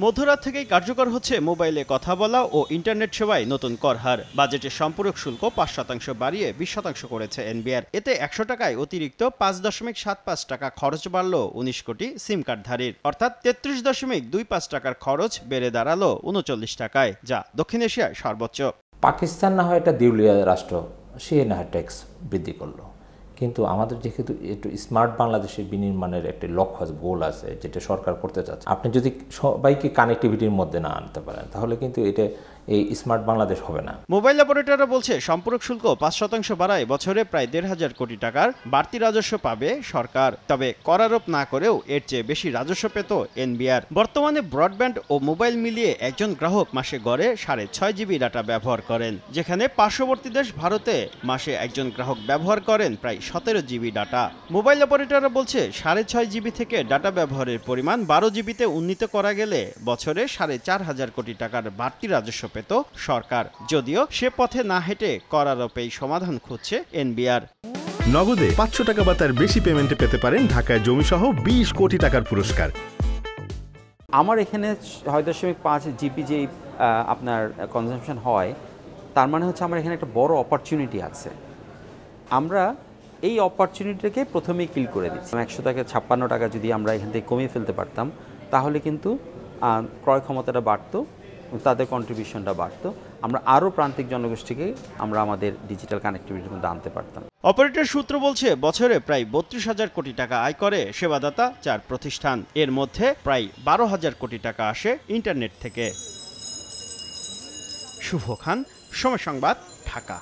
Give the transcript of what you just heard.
মধ্যরাত থেকেই কার্যকর হচ্ছে মোবাইলে কথা বলা ও ইন্টারনেট সেবায় নতুন কর হার। বাজেটে সম্পূরক শুল্ক ৫% বাড়িয়ে ২০% করেছে এনবিআর। এতে ১০০ টাকায় অতিরিক্ত ৫.৭৫ টাকা খরচ বাড়ল ১৯ কোটি সিম কার্ডধারীর, অর্থাৎ ৩৩.২৫ টাকার খরচ বেড়ে দাঁড়ালো ৩৯ টাকায়, যা দক্ষিণ এশিয়ায় সর্বোচ্চ। পাকিস্তান না হয় একটা দেউলিয়া রাষ্ট্র, সে না হয় ট্যাক্স বৃদ্ধি করলো, কিন্তু আমাদের যেহেতু একটু স্মার্ট বাংলাদেশের বিনির্মাণের একটি লক্ষ্য গোল আছে, যেটা সরকার করতে চাচ্ছে, আপনি যদি সবাইকে কানেক্টিভিটির মধ্যে না আনতে পারেন তাহলে কিন্তু এটা এই স্মার্ট বাংলাদেশ হবে না। মোবাইল অপারেটররা বলছে সম্পূরক শুল্ক ৫% বাড়ায় বছরে প্রায় ১,৫০০ কোটি টাকার বাড়তি রাজস্ব পাবে সরকার। তবে কর আরোপ না করেও এর চেয়ে বেশি রাজস্ব পেত এনবিআর। বর্তমানে ব্রডব্যান্ড ও মোবাইল মিলিয়ে একজন গ্রাহক মাসে গড়ে ৬.৫ জিবি ডাটা ব্যবহার করেন, যেখানে পার্শ্ববর্তী দেশ ভারতে মাসে একজন গ্রাহক ব্যবহার করেন প্রায় ১৭ জিবি ডাটা। মোবাইল অপারেটররা বলছে ৬.৫ জিবি থেকে ডাটা ব্যবহারের পরিমাণ ১২ জিবিতে উন্নীত করা গেলে বছরে ৪,৫০০ কোটি টাকার বাড়তি রাজস্ব পেত সরকার। যদিও সে পথে না হেঁটে কর আরোপেই সমাধান খুঁজছে এনবিআর। নগদে ৫০০ টাকা বা তার বেশি পেমেন্টে পেতে পারেন ঢাকায় জমিসহ ২০ কোটি টাকার পুরস্কার। আমার এখানে ৬.৫ জিবি যে আপনার কনজাম্পশন হয়, তার মানে হচ্ছে আমার এখানে একটা বড় অপরচুনিটি আছে। আমরা এই অপরচুনিটিকে প্রথমেই কিল করে দিচ্ছি। ১০০ থেকে ৫৬ টাকা যদি আমরা এখান থেকে কমিয়ে ফেলতে পারতাম তাহলে কিন্তু ক্রয় ক্ষমতাটা বাড়তো, তাদের কন্ট্রিবিউশনটা বাড়তো, আমরা আরও প্রান্তিক জনগোষ্ঠীকে আমরা আমাদের ডিজিটাল কানেক্টিভিটির মধ্যে আনতে পারতাম। অপারেটর সূত্র বলছে বছরে প্রায় ৩২,০০০ কোটি টাকা আয় করে সেবাদাতা ৪ প্রতিষ্ঠান। এর মধ্যে প্রায় ১২,০০০ কোটি টাকা আসে ইন্টারনেট থেকে। শুভ খান, সময় সংবাদ, ঢাকা।